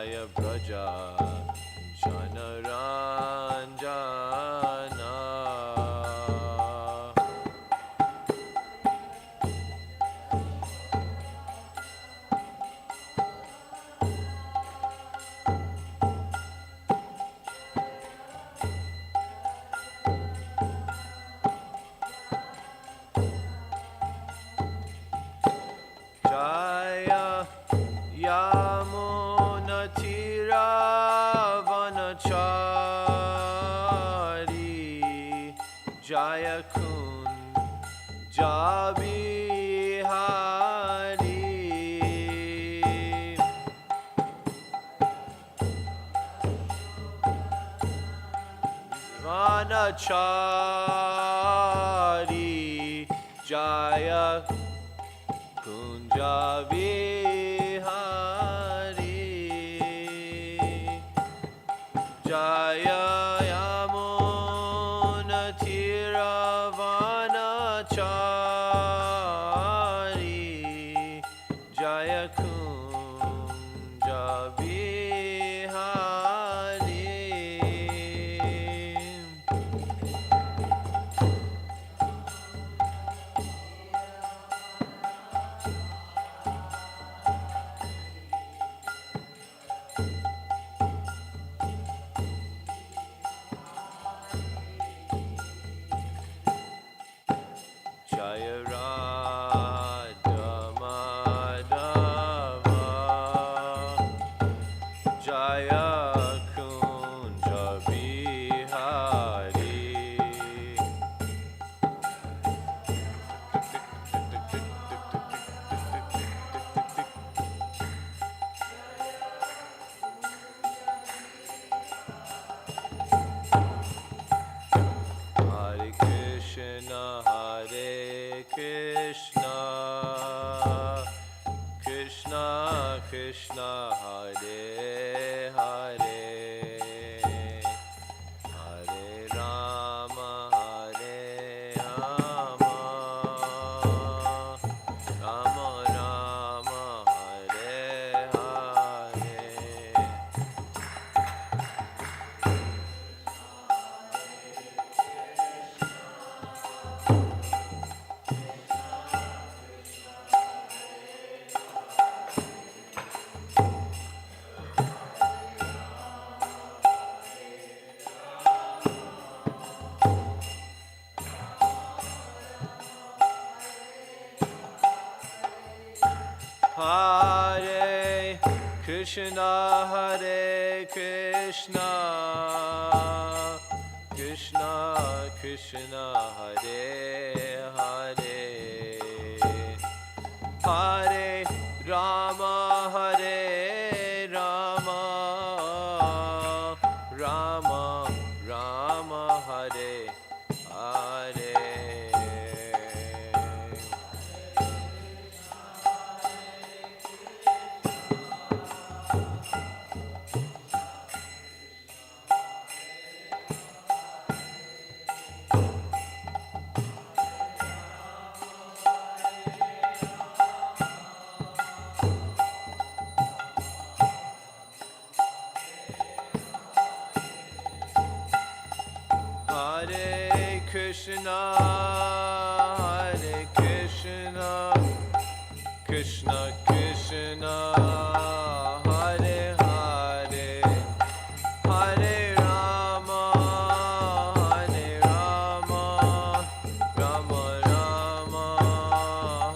Jaya Braja Janaranjana. Jaya Yamunatiravanachari Jaya Kunjabihari Vanachari Jaya Kunjabihari Jaya Yamunatiravanachari Jaya Kunjabihari. Jaya Radha Madhava Jaya Kunja Bihari Hare Krishna Hare Krishna Krishna Krishna Hare Hare Hare Rama Hare Rama Rama Rama Hare Hare. Hare Krishna Hare Krishna Krishna Krishna Hare Hare Hare Rama Hare Rama Rama Rama Hare Hare. Hare Krishna, Hare Krishna, Krishna Krishna, Hare Hare, Hare Rama, Hare Rama, Rama Rama,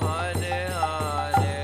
Hare Hare.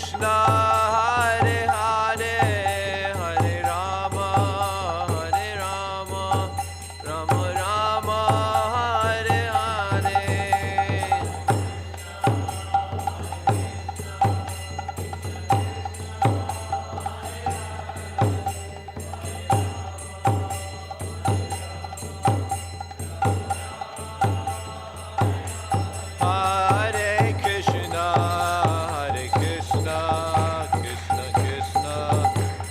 Krishna, Hare Hare, Hare Rama, Rama Rama, Hare Hare. Hare Krishna, Hare Krishna, Krishna Krishna,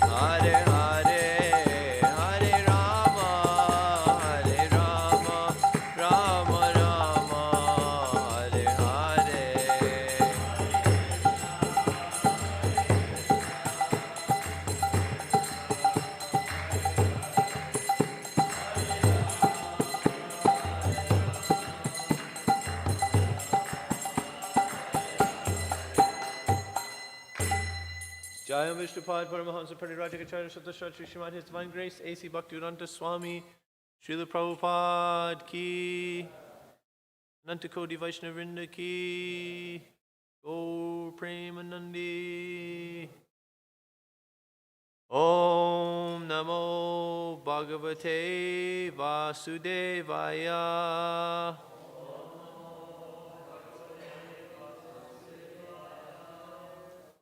Hare Hare, Hare Rama, Rama Rama, Hare Hare. Jayam Vishnupad Paramahansa Parivrajacharya Satashatri Srimad His Divine Grace A.C. Bhaktivedanta Swami Srila Prabhupada Ki Nantakodi Vaishnavrinda Ki Gaur Premanandi Om Namo Bhagavate Vasudevaya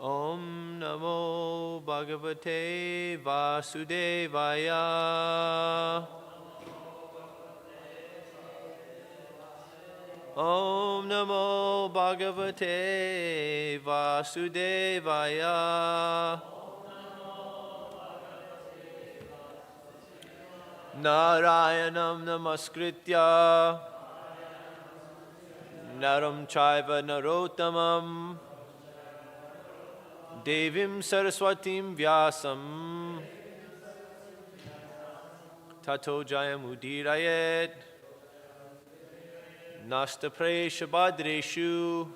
Om Namo Bhagavate Vasudevaya Om Namo Bhagavate Vasudevaya Narayanam Namaskritya Naram Chaiva Narottamam Devim Saraswatim Vyasam Tato Jayamudirayet Nastapresha Badreshu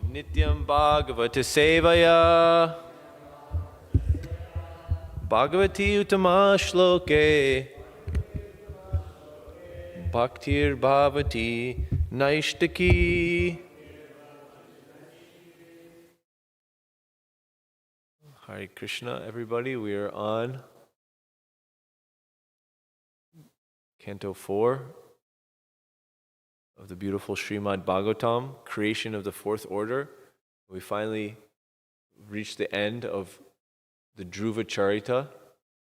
Nityam Bhagavata Sevaya Bhagavati Uttama Shloke Bhaktir Bhavati Naishtaki. Hare Krishna, everybody. We are on Canto 4 of the beautiful Srimad Bhagavatam, creation of the fourth order. We finally reached the end of the Dhruva Charita,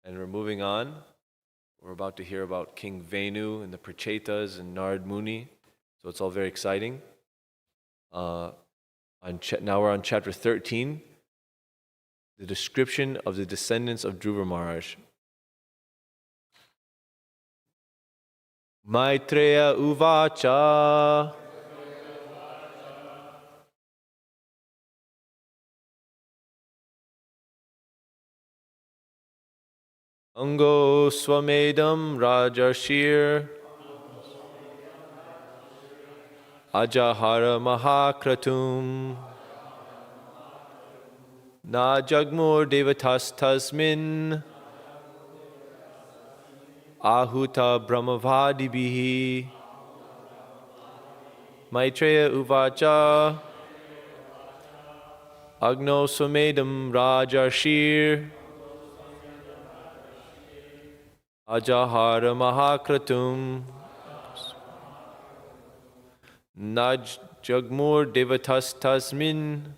and we're moving on. We're about to hear about King Venu and the Prachetas and Narad Muni, so it's all very exciting. Now we're on chapter 13, the description of the descendants of Dhruva Maharaj. Maitreya Uvacha Ango Swamedam Rajarshir Ajahara Mahakratum Na Jagmur Devatas Tasmin Ahuta Brahmavadibihi Maitreya Uvacha Agno Swamedam Rajarshir Ajahara Mahakratum Naj Jagmur Devatas Tasmin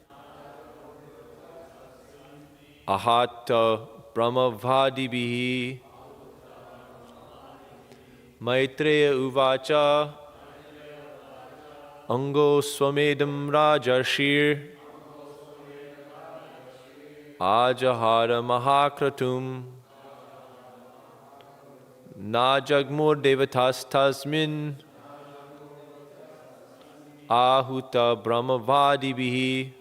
Ahata Brahmavadibihi Maitreya Uvacha Ango Swamedam Rajarshir Ajahara Mahakratum Na Jagmur Devatas Tasmin Ahuta Brahmavadibihi.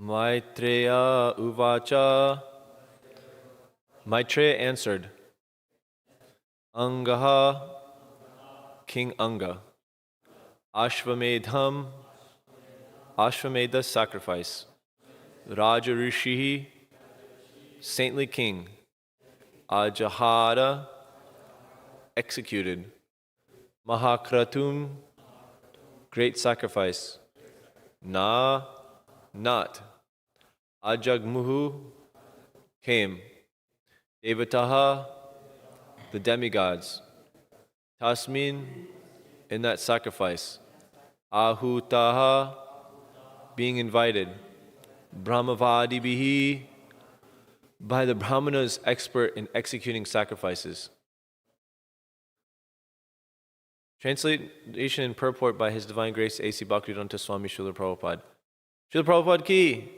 Maitreya uvacha. Maitreya answered, Angaha, King Anga, Ashvamedham, Ashvamedha sacrifice, Raja Rishihi, saintly king, Ajahara, executed, Mahakratum, great sacrifice, Na, not, Ajagmuhu, came, Devataha, the demigods, Tasmin, in that sacrifice, Ahutaha, being invited, Brahmavadibihi, by the Brahmanas expert in executing sacrifices. Translation and purport by His Divine Grace A.C. Bhaktivedanta Swami Srila Prabhupada. Srila Prabhupada ki.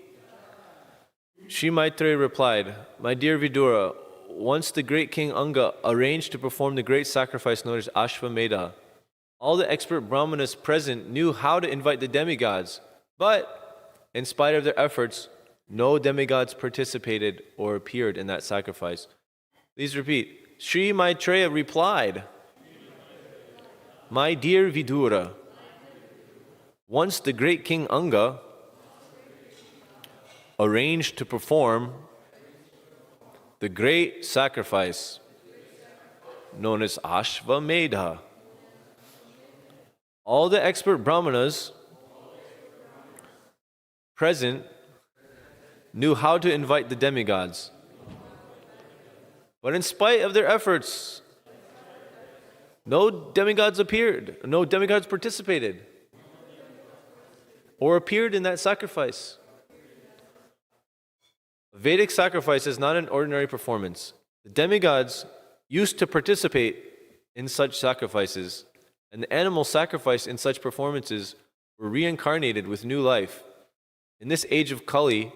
Shri Maitreya replied, My dear Vidura, once the great King Anga arranged to perform the great sacrifice known as Ashvamedha, all the expert Brahmanas present knew how to invite the demigods, but in spite of their efforts, no demigods participated or appeared in that sacrifice. Please repeat. Sri Maitreya replied, My dear Vidura, once the great King Anga arranged to perform the great sacrifice known as Ashvamedha, all the expert Brahmanas present knew how to invite the demigods. But in spite of their efforts, no demigods appeared, no demigods participated or appeared in that sacrifice. Vedic sacrifice is not an ordinary performance. The demigods used to participate in such sacrifices, and the animals sacrificed in such performances were reincarnated with new life. In this age of Kali,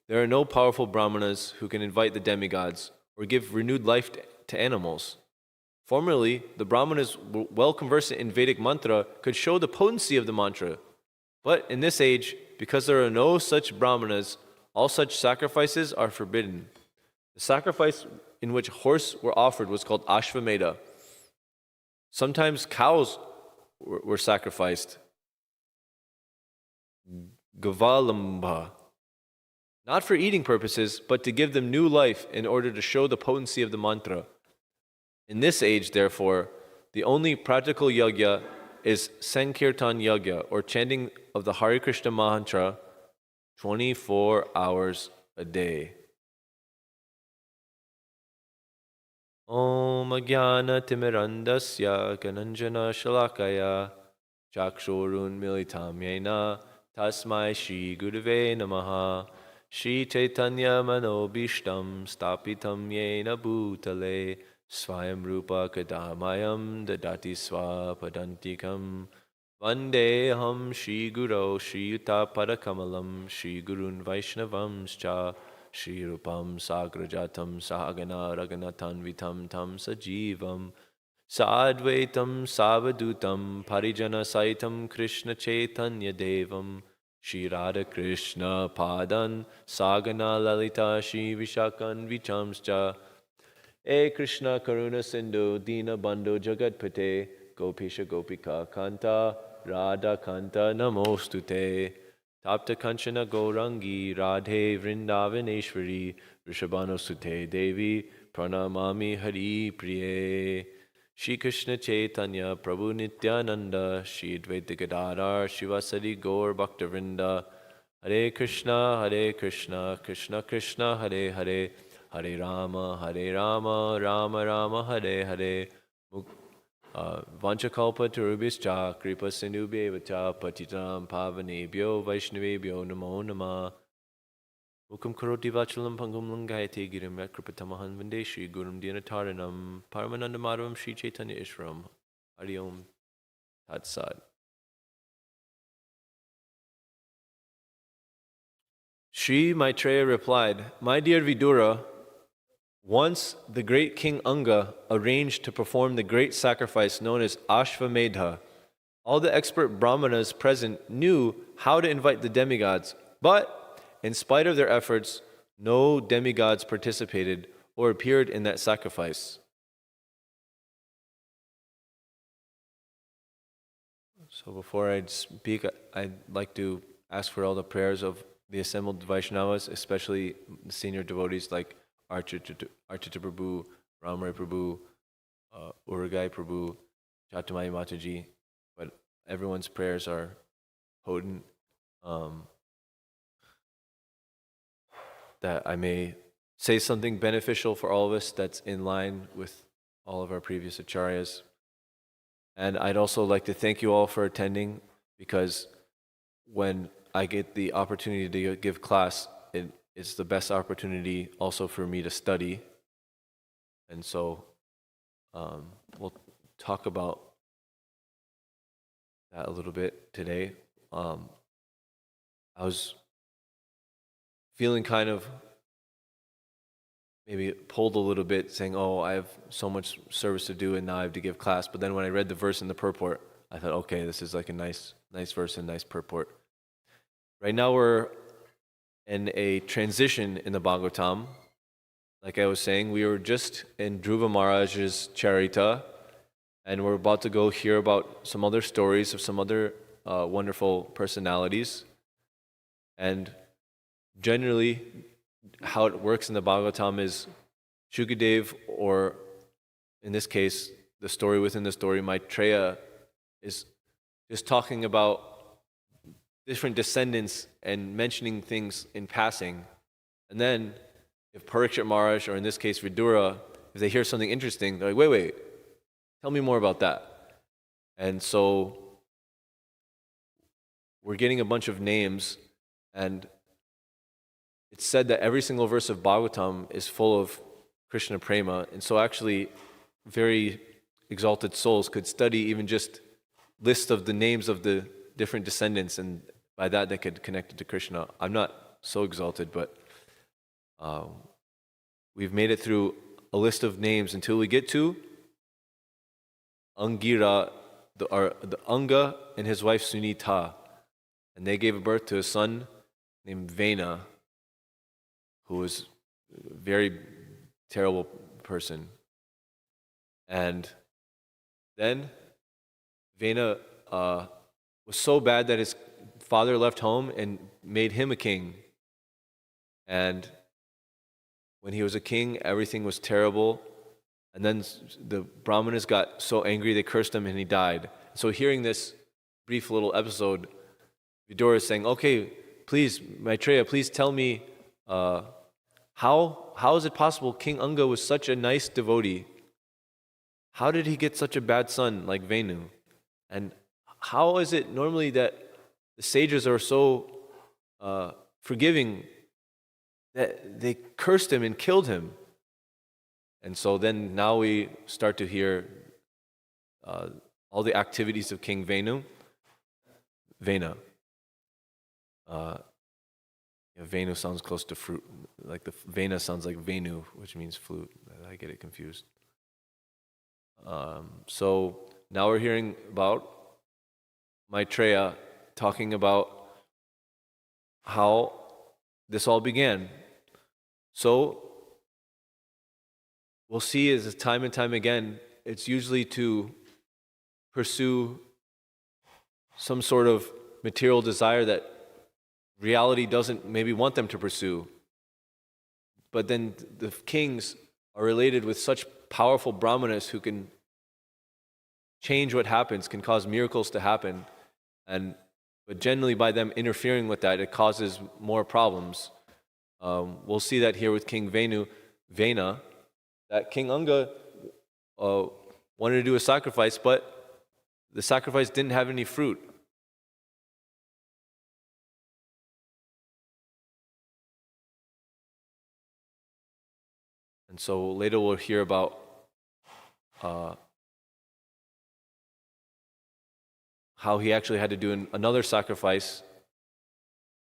there are no powerful Brahmanas who can invite the demigods or give renewed life to animals. Formerly, the Brahmanas, well conversant in Vedic mantra, could show the potency of the mantra. But in this age, because there are no such Brahmanas, all such sacrifices are forbidden. The sacrifice in which horse were offered was called Ashvamedha. Sometimes cows were sacrificed. Gavalamba. Not for eating purposes, but to give them new life in order to show the potency of the mantra. In this age, therefore, the only practical yajna is Sankirtan yajna, or chanting of the Hare Krishna mantra 24 hours a day. Om Ajnana Timirandasya Gananjana Shalakaya Chakshurun Militam Yena Tasmai Shri Gurave Namaha Shri Chaitanya Manobishtam Stapitam Yena Bhutale Swayam Rupa Kadamayam Dadati Swapadantikam Vandeham Shri Guru Shri Yuta Padakamalam Shri Gurun Vaishnavamscha Shri Rupam Sagrajatam Sahagana Raganatan Vitam Tam Sajivam Sadvaitam Savadutam Parijana Saitam Krishna Chaitanya Devam Shri Radha Krishna Padan Sagana Lalita Shri Vishakan Vichamscha E Krishna Karuna Sindhu Dina Bandhu Jagatpate Gopisha Gopika Kanta Radha Kanta Namostute Tapta Kanchana Gaurangi Radhe Vrindavaneshwari Rishabhano Sute Devi Pranamami Hari Priye Shri Krishna Chaitanya Prabhu Nityananda Shri Advaita Gadadhar Shivasadi Gaur Bhaktavrinda Hare Krishna Krishna Krishna Hare Hare Hare Rama Rama Rama Hare Hare Vanchakalpa Tarubhischa Kripa Sindhubhyeva Patitam Pavanebhyo Vaishnavebhyo Namo Namah Mukam Karoti Vachalam Pangum Langayate Girim Yakripatamahan Vande Shri Gurum Dinataranam Paramananda Madhavam Shri Chaitanya Ishram Hari Om Tat Sat. Shri Maitreya replied, My dear Vidura, once the great King Anga arranged to perform the great sacrifice known as Ashvamedha. All the expert Brahmanas present knew how to invite the demigods, but in spite of their efforts, no demigods participated or appeared in that sacrifice. So before I speak, I'd like to ask for all the prayers of the assembled Vaishnavas, especially the senior devotees like Archita Prabhu, Ramray Prabhu, Urugai Prabhu, Chatumai Mataji. But everyone's prayers are potent, that I may say something beneficial for all of us that's in line with all of our previous acharyas. And I'd also like to thank you all for attending, because when I get the opportunity to give class, it's the best opportunity also for me to study. And so we'll talk about that a little bit today. I was feeling kind of maybe pulled a little bit, saying, oh, I have so much service to do and now I have to give class. But then when I read the verse in the purport, I thought, okay, this is like a nice verse and nice purport. Right now we're in a transition in the Bhagavatam. Like I was saying, we were just in Dhruva Maharaj's Charita, and we're about to go hear about some other stories of some other wonderful personalities. And generally, how it works in the Bhagavatam is Shukadev, or in this case, the story within the story, Maitreya, is just talking about different descendants and mentioning things in passing. And then, if Parikshit Maharaj, or in this case Vidura, if they hear something interesting, they're like, wait, tell me more about that. And so, we're getting a bunch of names, and it's said that every single verse of Bhagavatam is full of Krishna Prema, and so actually very exalted souls could study even just list of the names of the different descendants, and by that they could connect it to Krishna. I'm not so exalted, but we've made it through a list of names until we get to Angira, the Anga and his wife Sunita, and they gave birth to a son named Vena, who was a very terrible person. And then Vena was so bad that his father left home and made him a king. And when he was a king, everything was terrible. And then the Brahmanas got so angry, they cursed him and he died. So hearing this brief little episode, Vidura is saying, okay, please, Maitreya, please tell me, how is it possible King Anga was such a nice devotee? How did he get such a bad son like Venu? And how is it normally that the sages are so forgiving that they cursed him and killed him? And so then now we start to hear all the activities of King Vena. Venu sounds close to fruit, like the Vena sounds like Venu, which means flute. I get it confused. So now we're hearing about Maitreya talking about how this all began. So we'll see as time and time again, it's usually to pursue some sort of material desire that reality doesn't maybe want them to pursue. But then the kings are related with such powerful brahmanas who can change what happens, can cause miracles to happen. But generally by them interfering with that, it causes more problems. We'll see that here with King Vena, that King Anga wanted to do a sacrifice, but the sacrifice didn't have any fruit. And so later we'll hear about how he actually had to do another sacrifice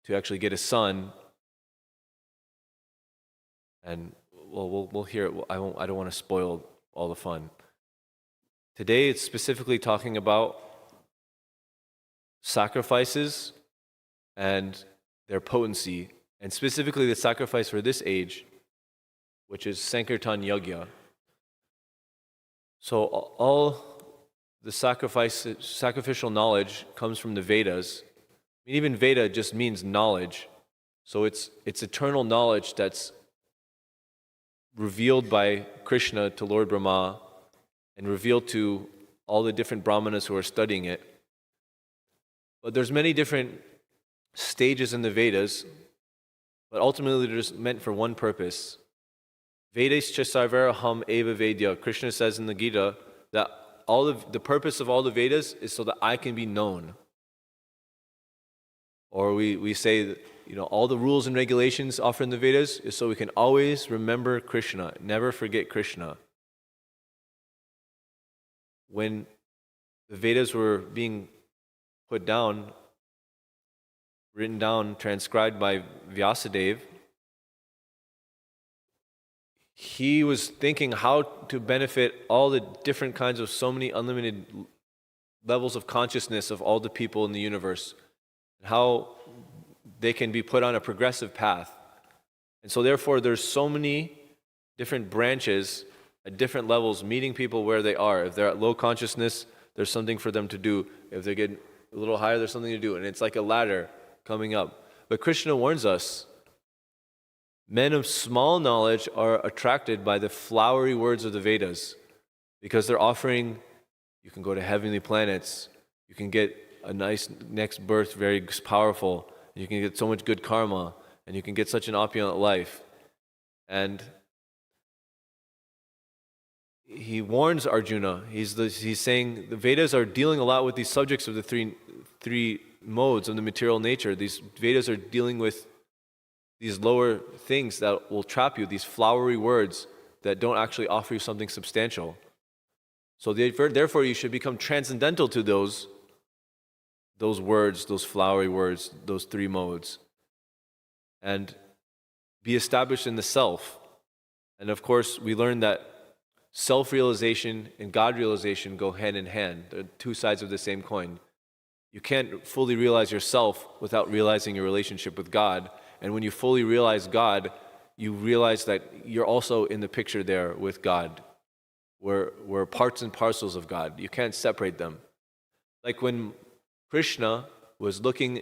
to actually get a son. And we'll hear it. I don't want to spoil all the fun. Today it's specifically talking about sacrifices and their potency and specifically the sacrifice for this age, which is Sankirtan Yagya. So all the sacrificial knowledge comes from the Vedas. I mean, even Veda just means knowledge. So it's eternal knowledge that's revealed by Krishna to Lord Brahma and revealed to all the different brahmanas who are studying it. But there's many different stages in the Vedas, but ultimately they're just meant for one purpose. Vedascha sarvara ham eva vedya. Krishna says in the Gita that the purpose of all the Vedas is so that I can be known. Or we say that, all the rules and regulations offered in the Vedas is so we can always remember Krishna, never forget Krishna. When the Vedas were being put down, written down, transcribed by Vyasadeva, he was thinking how to benefit all the different kinds of so many unlimited levels of consciousness of all the people in the universe, and how they can be put on a progressive path. And so therefore there's so many different branches at different levels meeting people where they are. If they're at low consciousness, there's something for them to do. If they get a little higher, there's something to do. And it's like a ladder coming up. But Krishna warns us, men of small knowledge are attracted by the flowery words of the Vedas because they're offering, you can go to heavenly planets, you can get a nice next birth, very powerful, you can get so much good karma, and you can get such an opulent life. And he warns Arjuna. He's saying the Vedas are dealing a lot with these subjects of the three modes of the material nature. These Vedas are dealing with these lower things that will trap you, these flowery words that don't actually offer you something substantial. So therefore you should become transcendental to those words, those flowery words, those three modes, and be established in the self. And of course, we learn that self-realization and God-realization go hand in hand. They're two sides of the same coin. You can't fully realize yourself without realizing your relationship with God. And when you fully realize God, you realize that you're also in the picture there with God. We're parts and parcels of God. You can't separate them. Like when Krishna was looking,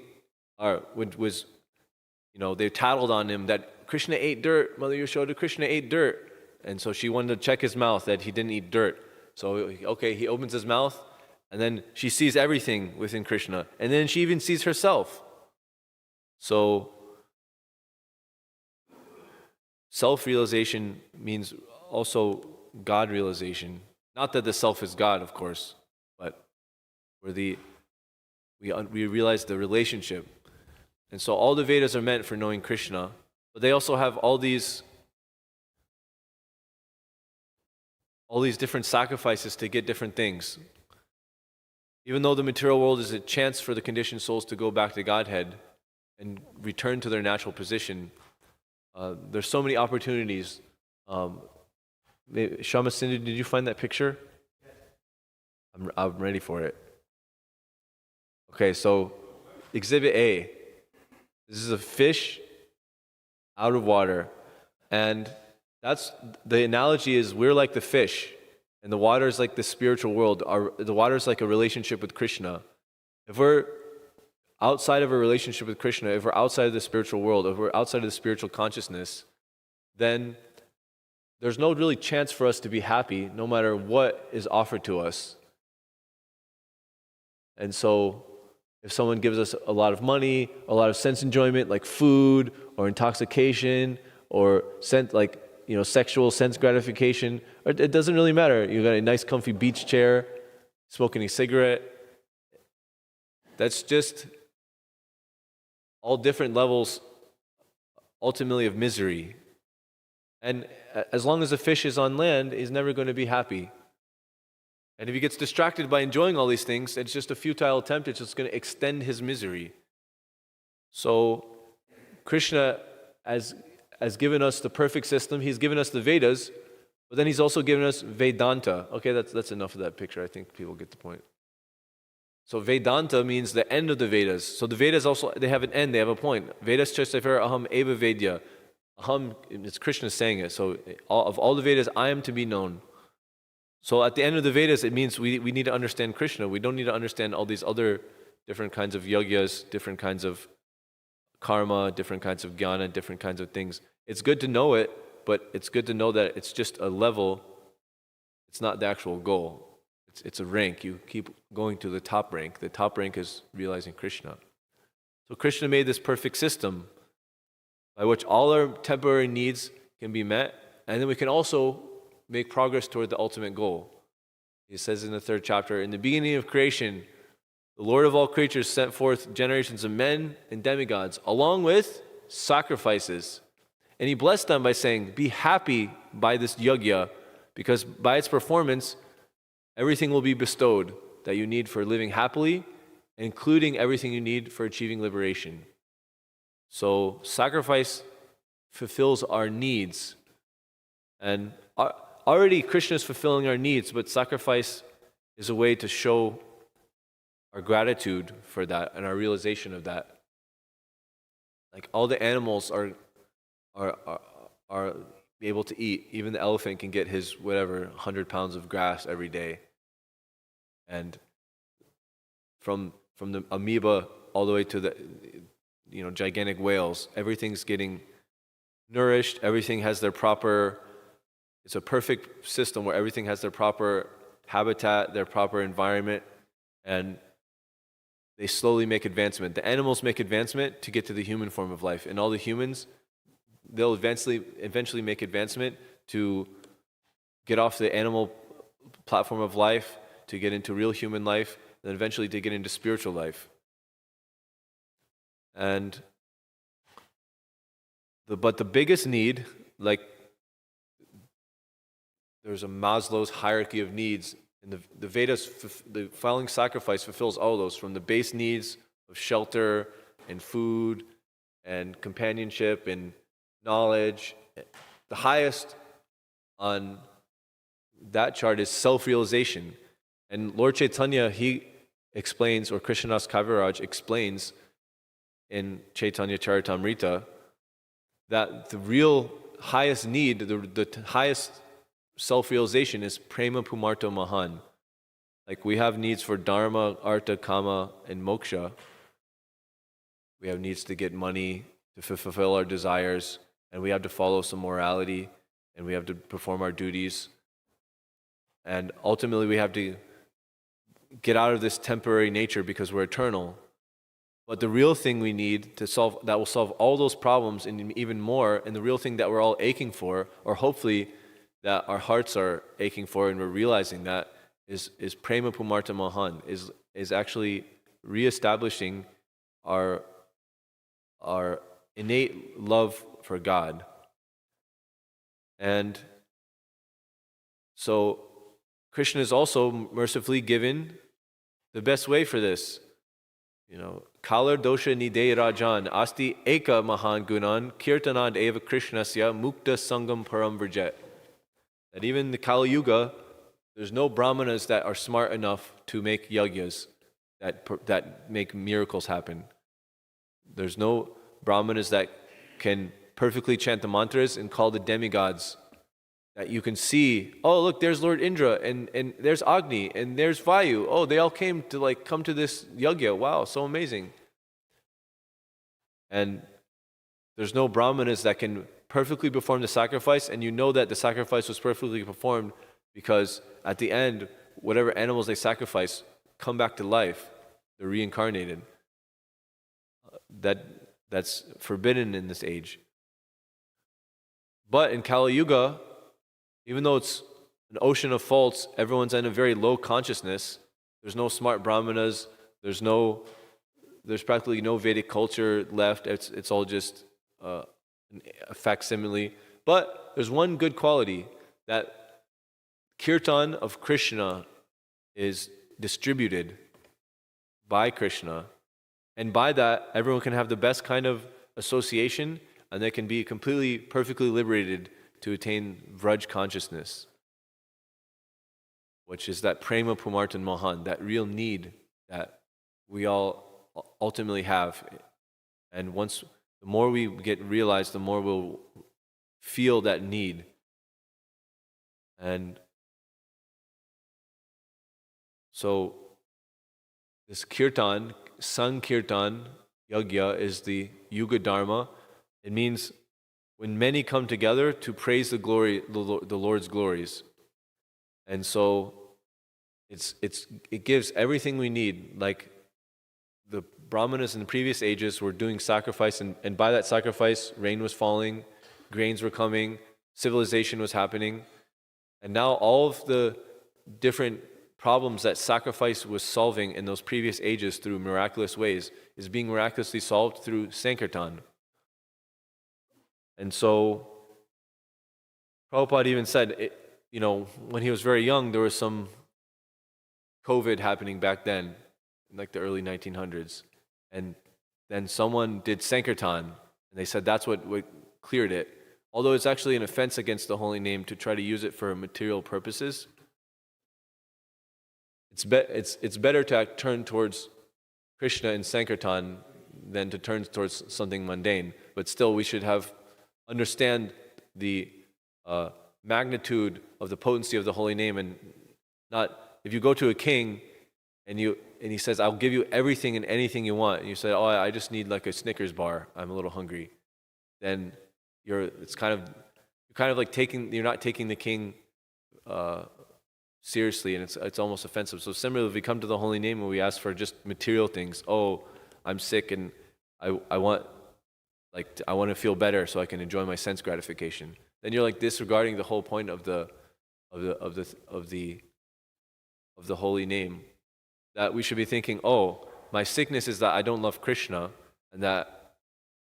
they tattled on him that Krishna ate dirt. Mother Yashoda, Krishna ate dirt. And so she wanted to check his mouth that he didn't eat dirt. So, okay, he opens his mouth, and then she sees everything within Krishna. And then she even sees herself. So, self-realization means also God realization. Not that the self is God, of course, but we realize the relationship. And so all the Vedas are meant for knowing Krishna, but they also have all these different sacrifices to get different things. Even though the material world is a chance for the conditioned souls to go back to Godhead and return to their natural position, there's so many opportunities. Shama Sindhu, did you find that picture? I'm ready for it. Okay, so Exhibit A. This is a fish out of water. And that's the analogy is we're like the fish, and the water is like the spiritual world. The water is like a relationship with Krishna. If we're outside of a relationship with Krishna, if we're outside of the spiritual world, if we're outside of the spiritual consciousness, then there's no really chance for us to be happy no matter what is offered to us. And so if someone gives us a lot of money, a lot of sense enjoyment like food or intoxication or sexual sense gratification, it doesn't really matter. You got a nice comfy beach chair, smoking a cigarette. That's just all different levels ultimately of misery. And as long as a fish is on land, he's never going to be happy. And if he gets distracted by enjoying all these things, it's just a futile attempt. It's just going to extend his misery. So Krishna has given us the perfect system. He's given us the Vedas, but then he's also given us Vedanta. Okay, that's enough of that picture. I think people get the point. So Vedanta means the end of the Vedas. So the Vedas also, they have an end, they have a point. Vedas chasafer aham eva vedya. Aham, it's Krishna saying it. So of all the Vedas, I am to be known. So at the end of the Vedas, it means we need to understand Krishna. We don't need to understand all these other different kinds of yagyas, different kinds of karma, different kinds of jnana, different kinds of things. It's good to know it, but it's good to know that it's just a level. It's not the actual goal. It's a rank. You keep going to the top rank. The top rank is realizing Krishna. So Krishna made this perfect system by which all our temporary needs can be met, and then we can also make progress toward the ultimate goal. He says in the 3rd chapter, in the beginning of creation, the Lord of all creatures sent forth generations of men and demigods, along with sacrifices. And he blessed them by saying, be happy by this yajna, because by its performance, everything will be bestowed that you need for living happily, including everything you need for achieving liberation. So sacrifice fulfills our needs. And already Krishna is fulfilling our needs, but sacrifice is a way to show our gratitude for that and our realization of that. Like all the animals are able to eat. Even the elephant can get his 100 pounds of grass every day. And from the amoeba all the way to the gigantic whales, everything's getting nourished. Everything has their proper. It's a perfect system where everything has their proper habitat, their proper environment, and they slowly make advancement. The animals make advancement to get to the human form of life, and all the humans, they'll eventually make advancement to get off the animal platform of life, to get into real human life, and then eventually to get into spiritual life. But the biggest need, like there's a Maslow's hierarchy of needs, and the Vedas, the following sacrifice fulfills all those, from the base needs of shelter and food and companionship and knowledge. The highest on that chart is self-realization. And Lord Chaitanya, he explains, or Krishnadas Kaviraj explains in Chaitanya Charitamrita, that the real highest need, the highest self-realization is prema pumarto mahan. Like we have needs for dharma, artha, kama, and moksha. We have needs to get money, to fulfill our desires, and we have to follow some morality, and we have to perform our duties. And ultimately we have to get out of this temporary nature because we're eternal. But the real thing we need to solve, that will solve all those problems and even more, and the real thing that we're all aching for, or hopefully that our hearts are aching for and we're realizing that, is prema pumarta mahan, is actually reestablishing our innate love for God. And so Krishna is also mercifully given the best way for this. Kalar dosha nidei rajan asti eka mahan gunan kirtanad eva krishnasya mukta sangam param vrjet. That even in the Kali Yuga, there's no brahmanas that are smart enough to make yagyas that make miracles happen. There's no brahmanas that can perfectly chant the mantras and call the demigods, that you can see, oh look, there's Lord Indra, and there's Agni, and there's Vayu. Oh, they all came to this yagya. Wow, so amazing. And there's no brahmanas that can perfectly perform the sacrifice, and you know that the sacrifice was perfectly performed because at the end, whatever animals they sacrifice come back to life. They're reincarnated. That's forbidden in this age. But in Kali Yuga, even though it's an ocean of faults, everyone's in a very low consciousness. There's no smart brahmanas. There's practically no Vedic culture left. It's all just a facsimile. But there's one good quality, that kirtan of Krishna is distributed by Krishna. And by that, everyone can have the best kind of association, and they can be completely, perfectly liberated to attain Vraj consciousness, which is that prema pumartan mahan, that real need that we all ultimately have. And the more we get realized, the more we'll feel that need. And so this kirtan, Sankirtan Yagya, is the Yuga Dharma. It means when many come together to praise the Lord's glories. And so it gives everything we need. Like the Brahmanas in the previous ages were doing sacrifice, and by that sacrifice, rain was falling, grains were coming, civilization was happening. And now all of the different problems that sacrifice was solving in those previous ages through miraculous ways is being miraculously solved through Sankirtan. And so Prabhupada even said, when he was very young, there was some COVID happening back then, in like the early 1900s. And then someone did Sankirtan, and they said that's what cleared it. Although it's actually an offense against the holy name to try to use it for material purposes, it's better to turn towards Krishna in Sankirtan than to turn towards something mundane. But still, we should understand the magnitude of the potency of the holy name, and not, if you go to a king and he says, I'll give you everything and anything you want, and you say, I just need like a Snickers bar, I'm a little hungry, then you're not taking the king seriously, and it's almost offensive. So similarly, if we come to the holy name and we ask for just material things, I'm sick and I want to feel better so I can enjoy my sense gratification, then you're like disregarding the whole point of the holy name. That we should be thinking, my sickness is that I don't love Krishna, and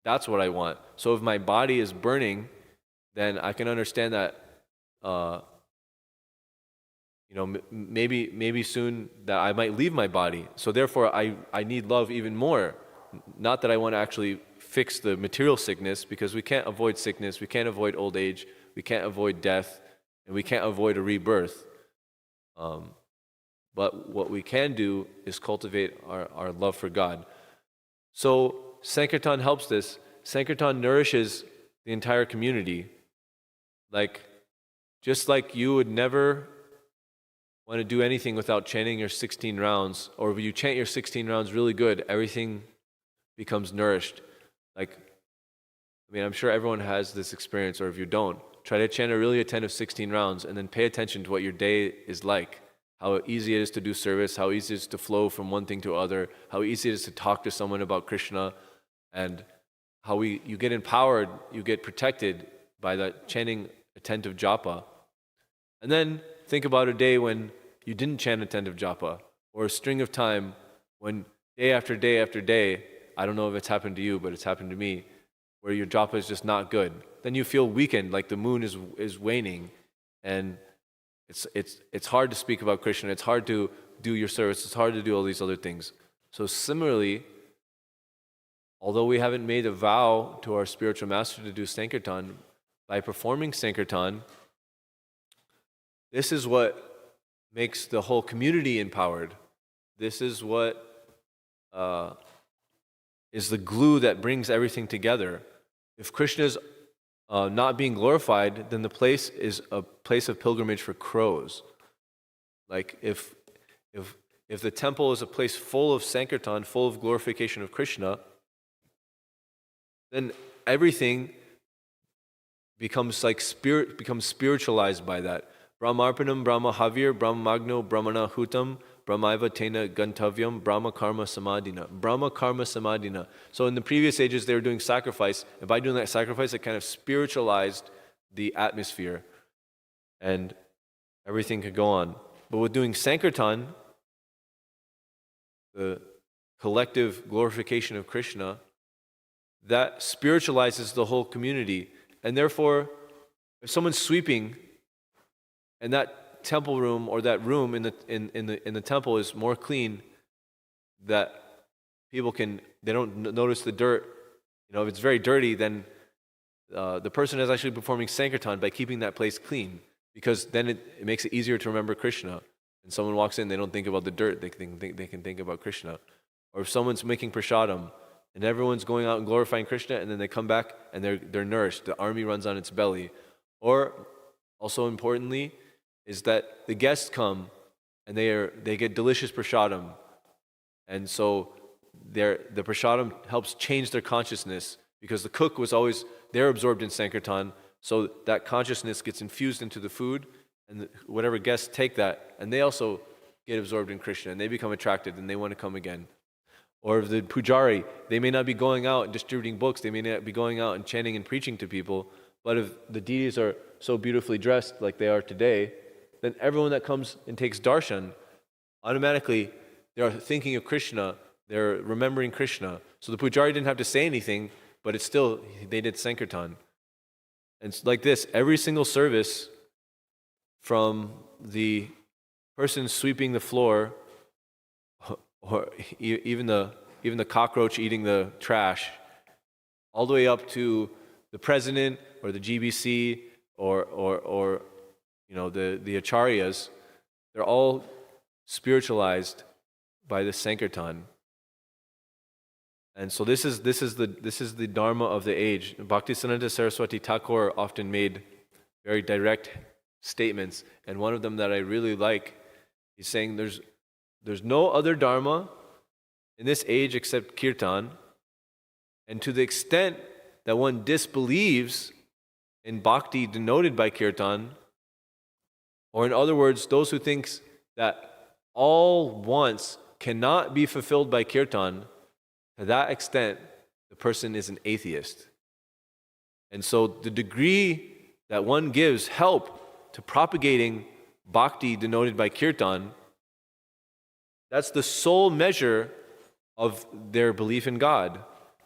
that's what I want. So if my body is burning, then I can understand that maybe soon that I might leave my body. So therefore I need love even more. Not that I want to actually fix the material sickness, because we can't avoid sickness, we can't avoid old age, we can't avoid death, and we can't avoid a rebirth. But what we can do is cultivate our love for God. So Sankirtan helps this. Sankirtan nourishes the entire community. Just like you would never want to do anything without chanting your 16 rounds, or if you chant your 16 rounds really good, everything becomes nourished. I'm sure everyone has this experience, or if you don't, try to chant a really attentive 16 rounds and then pay attention to what your day is like. How easy it is to do service, how easy it is to flow from one thing to other, how easy it is to talk to someone about Krishna, and how you get empowered, you get protected by that chanting attentive japa. And then think about a day when you didn't chant attentive japa, or a string of time when day after day after day, I don't know if it's happened to you, but it's happened to me, where your japa is just not good. Then you feel weakened, like the moon is waning, and it's hard to speak about Krishna, it's hard to do your service, it's hard to do all these other things. So similarly, although we haven't made a vow to our spiritual master to do Sankirtan, by performing Sankirtan, this is what makes the whole community empowered. This is what is the glue that brings everything together. If Krishna is not being glorified, then the place is a place of pilgrimage for crows. Like if the temple is a place full of Sankirtan, full of glorification of Krishna, then everything becomes spiritualized by that. Brahmarpanam, Brahma Havir, Brahmagno, Brahmana Hutam, Brahmaiva Tena Gantavyam, Brahma Karma Samadhina. Brahma Karma Samadhina. So in the previous ages, they were doing sacrifice, and by doing that sacrifice, it kind of spiritualized the atmosphere, and everything could go on. But with doing Sankirtan, the collective glorification of Krishna, that spiritualizes the whole community. And therefore, if someone's sweeping, and that temple room or that room in the temple is more clean, that people they don't notice the dirt. If it's very dirty, then the person is actually performing Sankirtan by keeping that place clean, because then it makes it easier to remember Krishna. And someone walks in, they don't think about the dirt, they can think about Krishna. or if someone's making prasadam, and everyone's going out and glorifying Krishna, and then they come back and they're nourished. The army runs on its belly. Or, also importantly, is that the guests come and they get delicious prasadam, and so the prasadam helps change their consciousness, because the cook was always, they're absorbed in Sankirtan, so that consciousness gets infused into the food, and whatever guests take that, and they also get absorbed in Krishna, and they become attracted, and they want to come again. Or the pujari, they may not be going out and distributing books, they may not be going out and chanting and preaching to people, but if the deities are so beautifully dressed like they are today, then everyone that comes and takes darshan, automatically they're thinking of Krishna, they're remembering Krishna. So the pujari didn't have to say anything, but it's still, they did Sankirtan. And it's like this, every single service, from the person sweeping the floor, or even the cockroach eating the trash, all the way up to the president or the GBC or the acharyas, they're all spiritualized by the Sankirtan. And so this is the dharma of the age. Bhaktisiddhanta Saraswati Thakur often made very direct statements, and one of them that I really like, he's saying there's no other dharma in this age except kirtan, and to the extent that one disbelieves in bhakti denoted by kirtan, or in other words, those who think that all wants cannot be fulfilled by kirtan, to that extent, the person is an atheist. And so the degree that one gives help to propagating bhakti denoted by kirtan, that's the sole measure of their belief in God.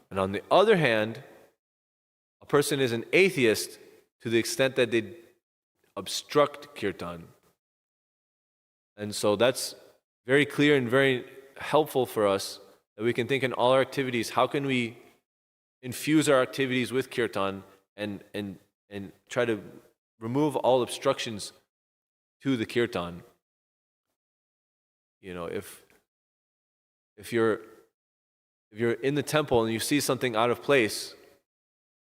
And on the other hand, a person is an atheist to the extent that they obstruct kirtan. And so that's very clear and very helpful for us, that we can think in all our activities, how can we infuse our activities with kirtan and try to remove all obstructions to the kirtan. You know, if you're in the temple and you see something out of place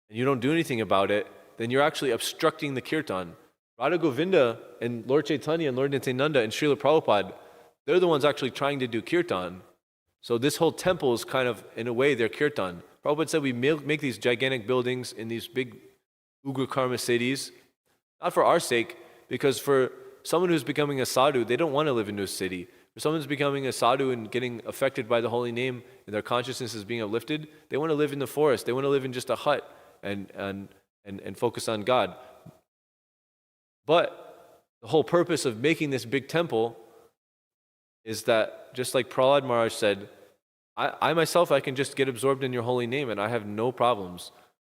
and you don't do anything about it, then you're actually obstructing the kirtan. Radha Govinda and Lord Chaitanya and Lord Nityananda and Srila Prabhupada, they're the ones actually trying to do kirtan. So this whole temple is kind of, in a way, their kirtan. Prabhupada said we make these gigantic buildings in these big Ugra Karma cities, not for our sake, because for someone who's becoming a sadhu, they don't want to live in a city. For someone who's becoming a sadhu and getting affected by the holy name and their consciousness is being uplifted, they want to live in the forest. They want to live in just a hut and focus on God. But the whole purpose of making this big temple is that, just like Prahlad Maharaj said, I myself, I can just get absorbed in your holy name and I have no problems.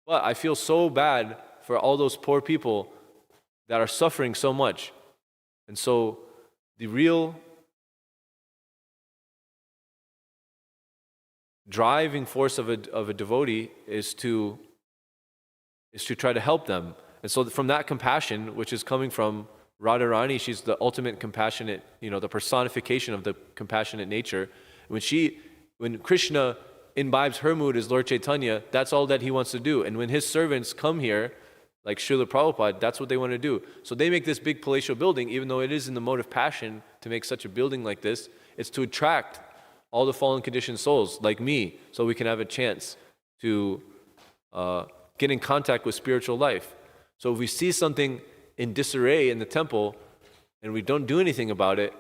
But I feel so bad for all those poor people that are suffering so much. And so the real driving force of a devotee is to try to help them. And so from that compassion, which is coming from Radharani, she's the ultimate compassionate, the personification of the compassionate nature. When Krishna imbibes her mood as Lord Chaitanya, that's all that he wants to do. And when his servants come here, like Srila Prabhupada, that's what they want to do. So they make this big palatial building, even though it is in the mode of passion to make such a building like this. It's to attract all the fallen conditioned souls like me, so we can have a chance to get in contact with spiritual life. So if we see something in disarray in the temple and we don't do anything about it,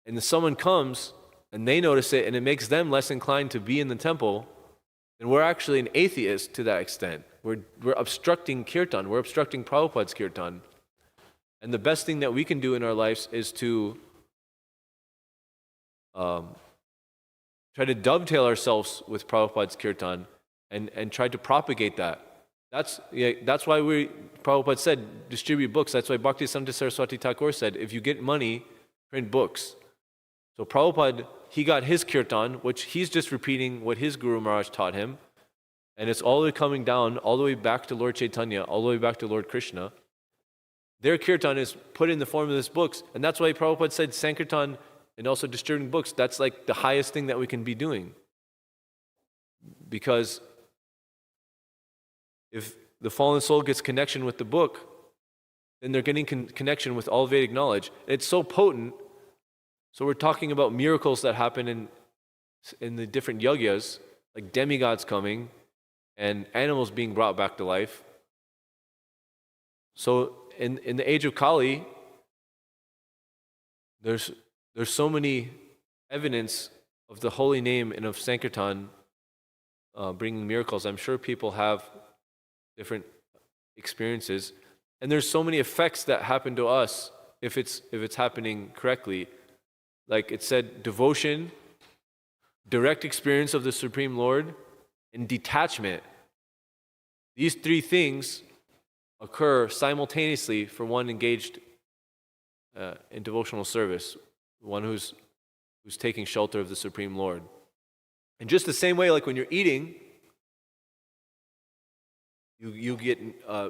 and then someone comes and they notice it and it makes them less inclined to be in the temple, then we're actually an atheist to that extent. We're obstructing kirtan, we're obstructing Prabhupada's kirtan. And the best thing that we can do in our lives is to try to dovetail ourselves with Prabhupada's kirtan and try to propagate that. That's why Prabhupada said, distribute books. That's why Bhaktisiddhanta Saraswati Thakur said, if you get money, print books. So Prabhupada, he got his kirtan, which he's just repeating what his Guru Maharaj taught him. And it's all the way coming down, all the way back to Lord Chaitanya, all the way back to Lord Krishna. Their kirtan is put in the form of these books. And that's why Prabhupada said Sankirtan and also distributing books, that's like the highest thing that we can be doing. Because if the fallen soul gets connection with the book, then they're getting connection with all Vedic knowledge. It's so potent. So we're talking about miracles that happen in the different yagyas, like demigods coming and animals being brought back to life. So in the age of Kali, there's so many evidence of the holy name and of Sankirtan bringing miracles. I'm sure people have different experiences, and there's so many effects that happen to us if it's happening correctly. Like it said, devotion, direct experience of the Supreme Lord, and detachment. These three things occur simultaneously for one engaged in devotional service, one who's taking shelter of the Supreme Lord. In just the same way, like when you're eating, you get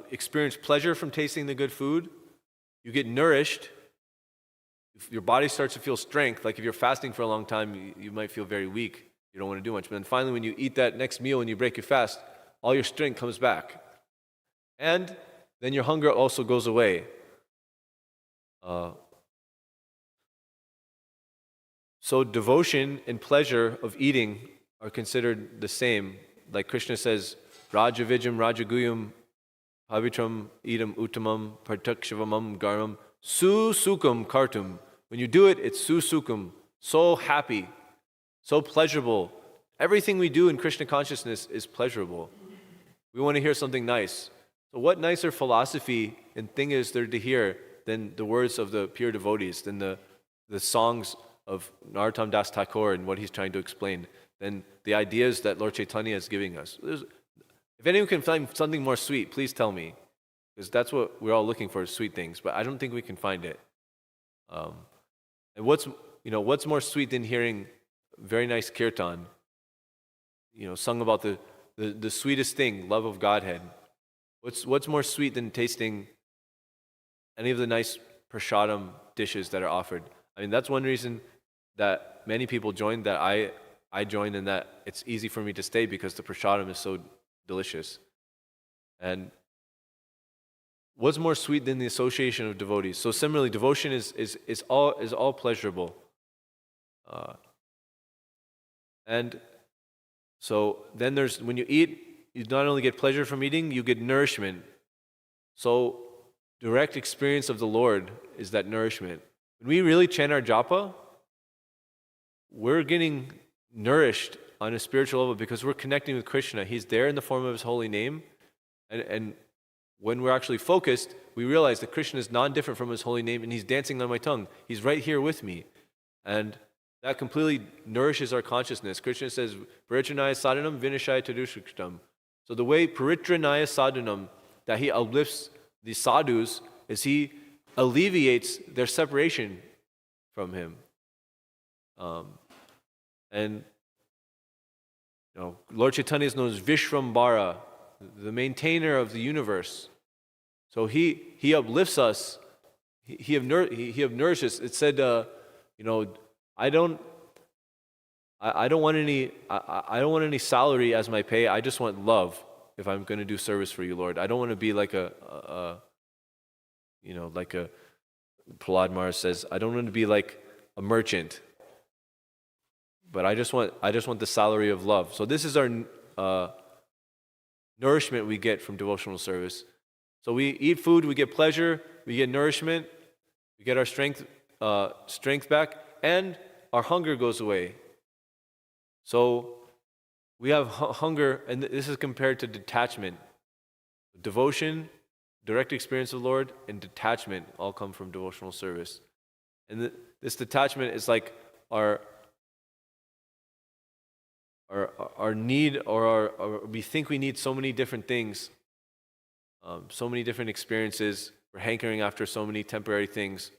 experience pleasure from tasting the good food. You get nourished. Your body starts to feel strength. Like if you're fasting for a long time, you might feel very weak. You don't want to do much. But then finally, when you eat that next meal and you break your fast, all your strength comes back. And then your hunger also goes away. So devotion and pleasure of eating are considered the same. Like Krishna says, Raja Vijam Rajaguyam Pavitram Idam Uttamam Partakshivamam Garam Susukam Kartum. When you do it, it's susukam, so happy, so pleasurable. Everything we do in Krishna consciousness is pleasurable. We want to hear something nice. So what nicer philosophy and thing is there to hear than the words of the pure devotees, than the songs of Narottam Das Thakur and what he's trying to explain, than the ideas that Lord Chaitanya is giving us. If anyone can find something more sweet, please tell me, because that's what we're all looking for, is sweet things. But I don't think we can find it. And what's more sweet than hearing very nice kirtan, sung about the sweetest thing, love of Godhead. What's more sweet than tasting any of the nice prasadam dishes that are offered? I mean, that's one reason that many people join, that I joined, and that it's easy for me to stay, because the prasadam is so delicious. And what's more sweet than the association of devotees? So similarly, devotion is all pleasurable. And so then when you eat, you not only get pleasure from eating, you get nourishment. So direct experience of the Lord is that nourishment. When we really chant our japa, we're getting nourished on a spiritual level because we're connecting with Krishna. He's there in the form of His holy name. And when we're actually focused, we realize that Krishna is non-different from His holy name, and He's dancing on my tongue. He's right here with me. And that completely nourishes our consciousness. Krishna says, Paritranaya sadhanam vinashaya tadushritam. So the way Paritranaya sadhanam, that He uplifts the sadhus, is He alleviates their separation from Him. And Lord Chaitanya is known as Vishvambara, the maintainer of the universe. So He uplifts us. He nourishes. It said, I don't want any salary as my pay. I just want love if I'm going to do service for you, Lord. I don't want to be like like Prahlad Maharaj says, I don't want to be like a merchant. But I just want the salary of love. So this is our nourishment we get from devotional service. So we eat food, we get pleasure, we get nourishment, we get our strength back, and our hunger goes away. So we have hunger, and this is compared to detachment. Devotion, direct experience of the Lord, and detachment all come from devotional service. And this detachment is like our need, or we think we need so many different things, so many different experiences. We're hankering after so many temporary things.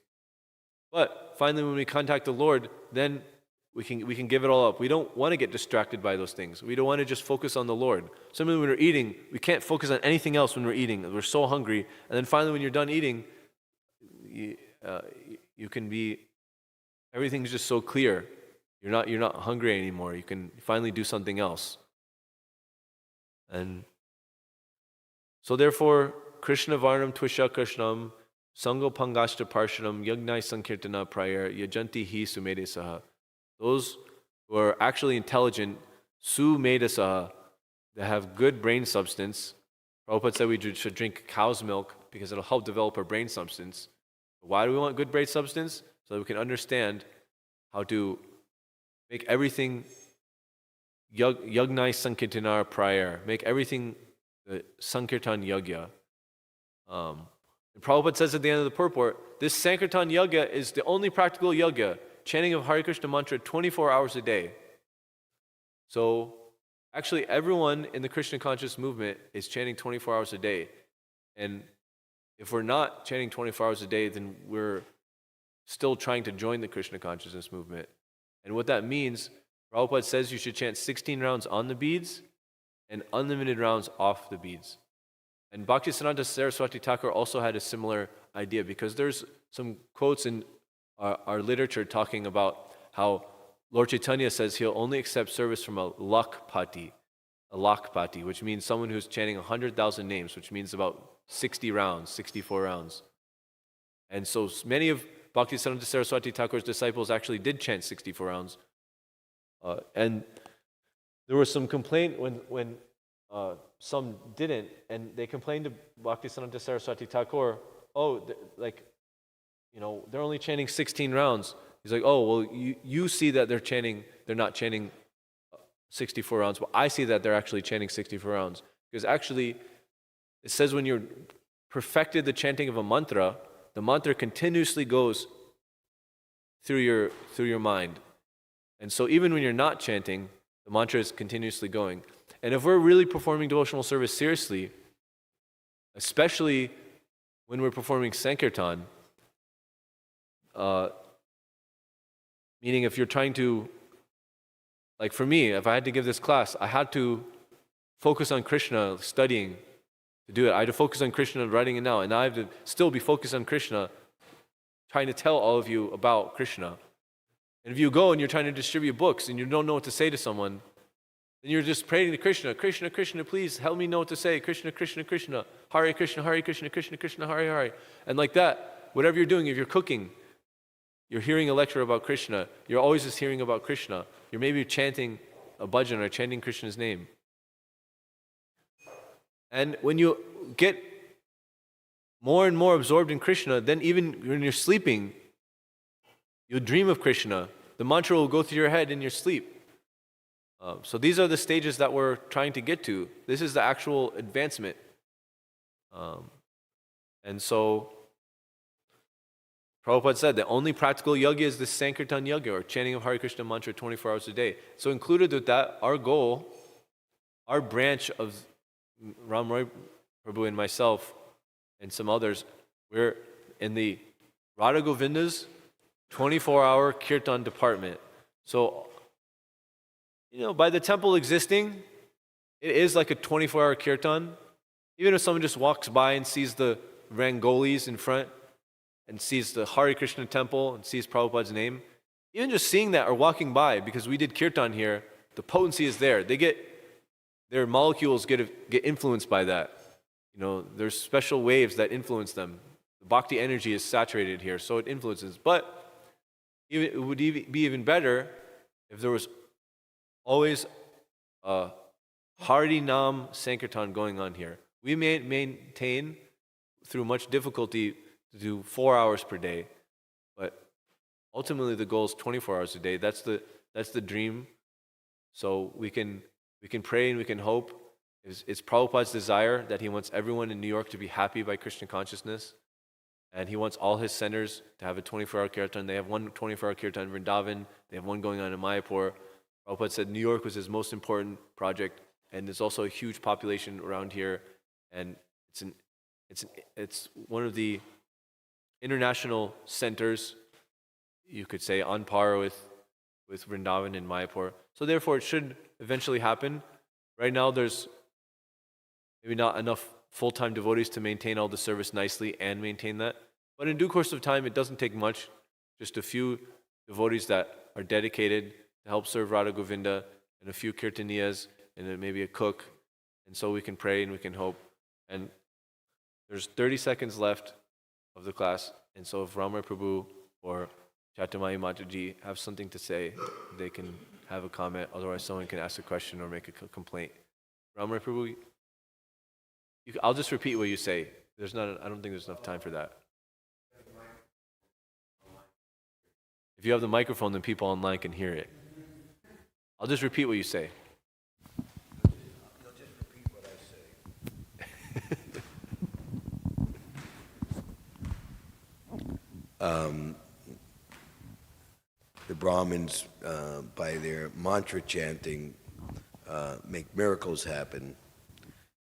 But finally, when we contact the Lord, then we can give it all up. We don't want to get distracted by those things. We don't want to just focus on the Lord. Similarly, when we're eating, we can't focus on anything else when we're eating. We're so hungry. And then finally, when you're done eating, you can be everything's just so clear. You're not hungry anymore. You can finally do something else. And so therefore, Krishna Varnam Twisha Krishnam Sango Pangashta Parshanam Yagnai Sankirtana Prayer Yajanti Hi Sumede Saha. Those who are actually intelligent, Sumede Saha, that have good brain substance. Prabhupada said we should drink cow's milk because it'll help develop our brain substance. Why do we want good brain substance? So that we can understand how to make everything Yagnai Sankirtana Prayer, make everything Sankirtan Yagya. And Prabhupada says at the end of the purport, this Sankirtan Yagya is the only practical yagya, chanting of Hare Krishna mantra 24 hours a day. So actually everyone in the Krishna conscious movement is chanting 24 hours a day. And if we're not chanting 24 hours a day, then we're still trying to join the Krishna consciousness movement. And what that means, Prabhupada says you should chant 16 rounds on the beads and unlimited rounds off the beads. And Bhaktisiddhanta Saraswati Thakur also had a similar idea, because there's some quotes in our literature talking about how Lord Chaitanya says he'll only accept service from a lakpati, which means someone who's chanting 100,000 names, which means about 60 rounds, 64 rounds. And so many of Bhaktisiddhanta Saraswati Thakur's disciples actually did chant 64 rounds. And there was some complaint when some didn't, and they complained to Bhaktisiddhanta Saraswati Thakur, they're only chanting 16 rounds. He's like, oh, well, you see that they're not chanting 64 rounds, but I see that they're actually chanting 64 rounds. Because actually, it says when you're perfected the chanting of a mantra, the mantra continuously goes through your mind. And so even when you're not chanting, the mantra is continuously going. And if we're really performing devotional service seriously, especially when we're performing Sankirtan, meaning if you're trying to, like for me, if I had to give this class, I had to focus on Krishna studying to do it. I had to focus on Krishna writing it now, and I have to still be focused on Krishna, trying to tell all of you about Krishna. And if you go and you're trying to distribute books and you don't know what to say to someone, then you're just praying to Krishna, Krishna, Krishna, please help me know what to say. Krishna, Krishna, Krishna, Hare Krishna, Hare Krishna, Krishna, Krishna, Hare Hare. And like that, whatever you're doing, if you're cooking, you're hearing a lecture about Krishna, you're always just hearing about Krishna. You're maybe chanting a bhajan or chanting Krishna's name. And when you get more and more absorbed in Krishna, then even when you're sleeping, you'll dream of Krishna. The mantra will go through your head in your sleep. So these are the stages that we're trying to get to. This is the actual advancement. And so Prabhupada said the only practical yagya is the Sankirtan yagya, or chanting of Hare Krishna mantra 24 hours a day. So included with that, our goal, our branch of Ram Roy Prabhu and myself and some others, we're in the Radha Govinda's 24-hour kirtan department. So, by the temple existing, it is like a 24-hour kirtan. Even if someone just walks by and sees the Rangolis in front and sees the Hare Krishna temple and sees Prabhupada's name, even just seeing that or walking by, because we did kirtan here, the potency is there. Their molecules get influenced by that. There's special waves that influence them. The bhakti energy is saturated here, so it influences. But it would be even better if there was always a Hari Nam Sankirtan going on here. We may maintain, through much difficulty, to do 4 hours per day, but ultimately the goal is 24 hours a day. That's the dream. So we can pray and we can hope. It's Prabhupada's desire that he wants everyone in New York to be happy by Krishna consciousness, and he wants all his centers to have a 24-hour kirtan. They have one 24-hour kirtan in Vrindavan. They have one going on in Mayapur. Prabhupada said New York was his most important project, and there's also a huge population around here, and it's one of the international centers, you could say, on par with Vrindavan and Mayapur. So therefore, it should eventually happen. Right now, there's maybe not enough full-time devotees to maintain all the service nicely and maintain that. But in due course of time, it doesn't take much. Just a few devotees that are dedicated to help serve Radha Govinda, and a few kirtaniyas, and then maybe a cook, and so we can pray and we can hope. And there's 30 seconds left of the class, and so if Ramar Prabhu or Chatamai Mataji have something to say, they can have a comment, otherwise someone can ask a question or make a complaint. Ramar Prabhu, I'll just repeat what you say. I don't think there's enough time for that. If you have the microphone, then people online can hear it. I'll just repeat what you say. You'll just repeat what I say. The Brahmins, by their mantra chanting, make miracles happen.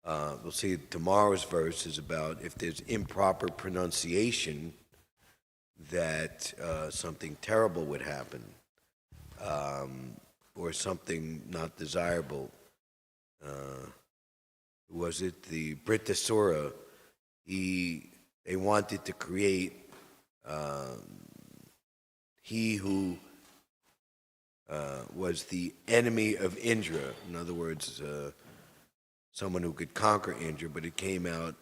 We'll see tomorrow's verse is about if there's improper pronunciation, that something terrible would happen, or something not desirable. Was it the Britasura? They wanted to create he who was the enemy of Indra. In other words, someone who could conquer Indra, but it came out,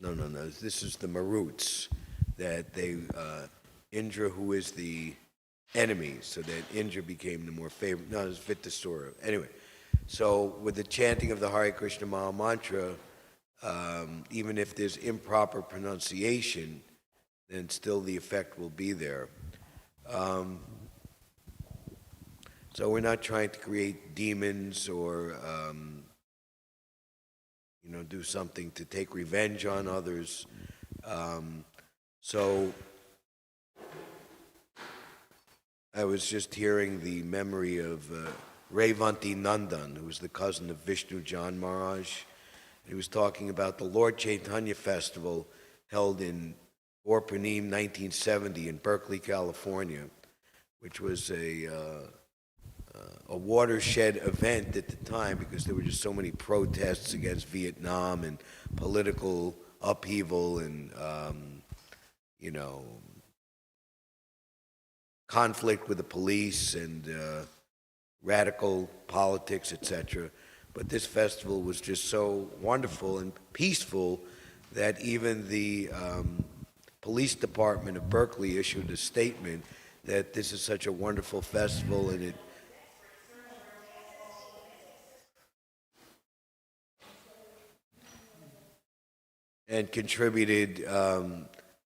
no, this is the Maruts, that they, Indra who is the enemy, so that Indra became the more favorite, no, it's Vitasura. Anyway, so with the chanting of the Hare Krishna Maha Mantra, even if there's improper pronunciation, then still the effect will be there. So we're not trying to create demons or, do something to take revenge on others. So I was just hearing the memory of Revanti Nandan, who was the cousin of Vishnu Jan Maharaj. He was talking about the Lord Chaitanya Festival held in Orpanim 1970 in Berkeley, California, which was a watershed event at the time because there were just so many protests against Vietnam and political upheaval and, conflict with the police and radical politics, etc. But this festival was just so wonderful and peaceful that even the police department of Berkeley issued a statement that this is such a wonderful festival and contributed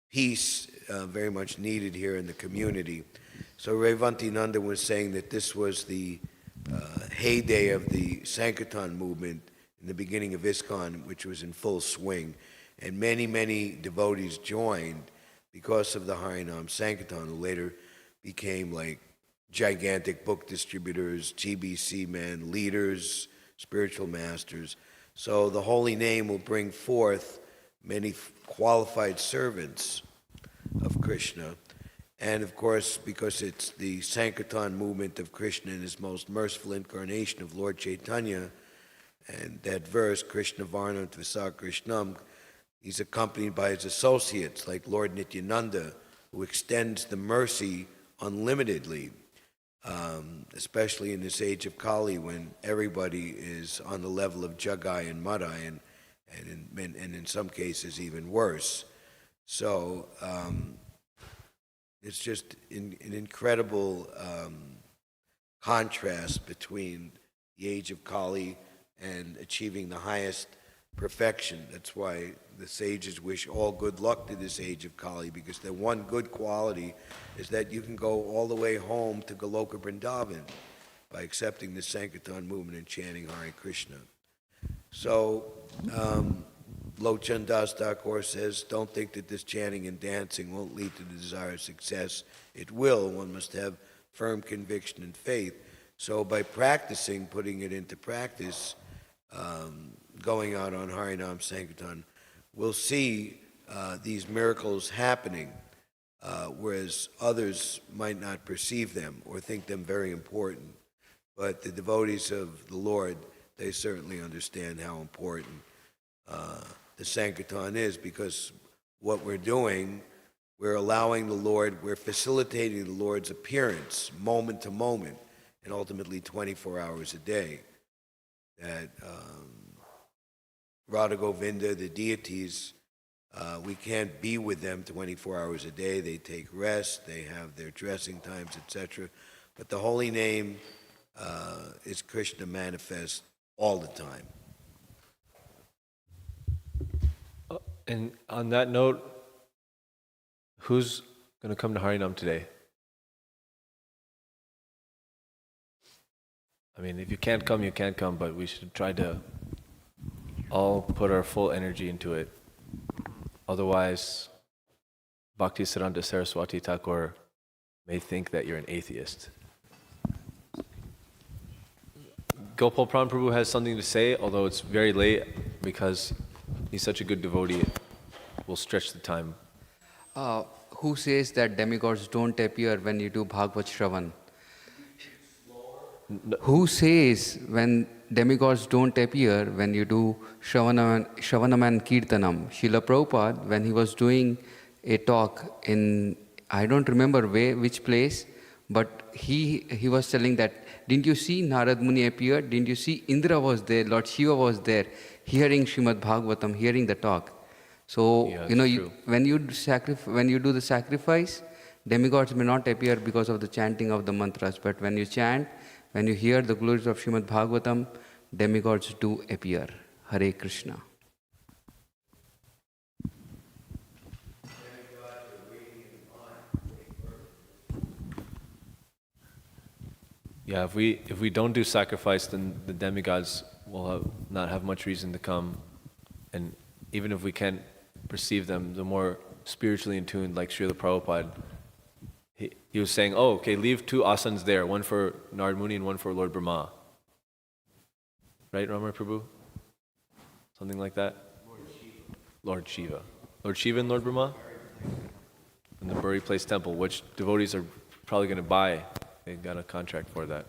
peace very much needed here in the community. So Revanti Nanda was saying that this was the heyday of the Sankirtan movement in the beginning of ISKCON, which was in full swing. And many, many devotees joined because of the Harinam Sankirtan, who later became like gigantic book distributors, GBC men, leaders, spiritual masters. So the holy name will bring forth many qualified servants of Krishna. And of course, because it's the Sankirtan movement of Krishna in his most merciful incarnation of Lord Chaitanya, and that verse, Krishna Varnam Tvisa Krishnam, he's accompanied by his associates like Lord Nityananda, who extends the mercy unlimitedly, especially in this age of Kali when everybody is on the level of Jagai and Madai, and in some cases even worse. So it's just an incredible contrast between the age of Kali and achieving the highest perfection. That's why the sages wish all good luck to this age of Kali, because the one good quality is that you can go all the way home to Goloka Vrindavan by accepting the Sankirtan movement and chanting Hare Krishna. So Lochan Das Thakur says, don't think that this chanting and dancing won't lead to the desired success. It will. One must have firm conviction and faith. So by practicing, putting it into practice, going out on Harinam Sankirtan, we'll see these miracles happening, whereas others might not perceive them or think them very important. But the devotees of the Lord, they certainly understand how important the Sankirtan is, because what we're doing we're allowing the Lord, we're facilitating the Lord's appearance moment to moment, and ultimately 24 hours a day. That Radha Govinda, the deities, we can't be with them 24 hours a day. They take rest, they have their dressing times, etc. But the holy name is Krishna manifest all the time. And on that note, who's going to come to Harinam today? I mean, if you can't come, you can't come, but we should try to all put our full energy into it. Otherwise, Bhaktisiddhanta Saraswati Thakur may think that you're an atheist. Gopal Pran Prabhu has something to say, although it's very late, because he's such a good devotee, we'll stretch the time. Who says that demigods don't appear when you do Bhagavad Shravan? Who says when demigods don't appear when you do Shravanam and Kirtanam? Srila Prabhupada, when he was doing a talk in, I don't remember which place, but he was telling that, didn't you see Narad Muni appeared? Didn't you see Indra was there, Lord Shiva was there, hearing Srimad Bhagavatam, hearing the talk. So, Yeah, when you do the sacrifice, demigods may not appear because of the chanting of the mantras, but when you chant, when you hear the glories of Srimad Bhagavatam, demigods do appear. Hare Krishna. Yeah, if we don't do sacrifice, then the demigods will not have much reason to come. And even if we can't perceive them, the more spiritually in tune, like Srila Prabhupada, he was saying, oh, okay, leave 2 asanas there, one for Narad Muni and one for Lord Brahma. Right, Ramar Prabhu? Something like that? Lord Shiva. Lord Shiva and Lord Brahma? In the Buri Place Temple, which devotees are probably going to buy. They got a contract for that.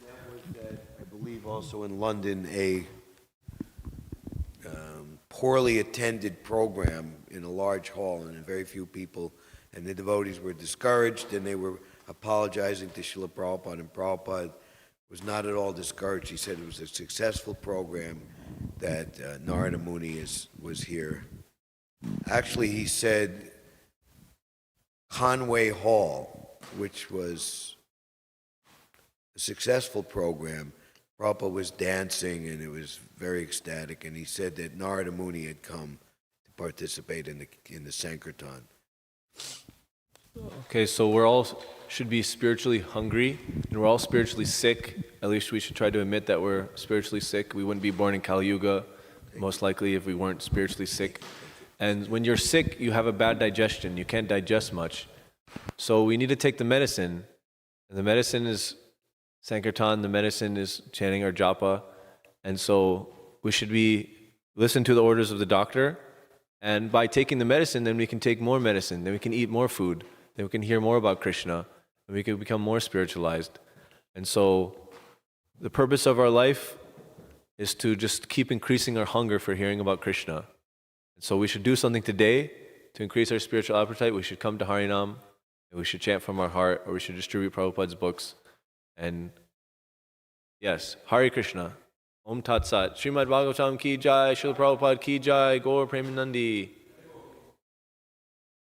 That was, I believe, also in London, a poorly attended program in a large hall and very few people, and the devotees were discouraged and they were apologizing to Srila Prabhupada, and Prabhupada was not at all discouraged. He said it was a successful program, that Narada Muni was here. Actually, he said Conway Hall, which was a successful program, Prabhupada was dancing and it was very ecstatic, and he said that Narada Muni had come to participate in the Sankirtan. Okay, so we're all should be spiritually hungry, and we're all spiritually sick. At least we should try to admit that we're spiritually sick. We wouldn't be born in Kali Yuga, most likely, if we weren't spiritually sick. And when you're sick, you have a bad digestion. You can't digest much. So we need to take the medicine. And the medicine is Sankirtan, the medicine is chanting our japa. And so we should listen to the orders of the doctor. And by taking the medicine, then we can take more medicine. Then we can eat more food. Then we can hear more about Krishna. And we can become more spiritualized. And so the purpose of our life is to just keep increasing our hunger for hearing about Krishna. And so we should do something today to increase our spiritual appetite. We should come to Harinam, and we should chant from our heart, or we should distribute Prabhupada's books. And yes, Hare Krishna. Om Tat Sat. Srimad Bhagavatam ki jai, Srila Prabhupada ki jai, Gaur Premanandi.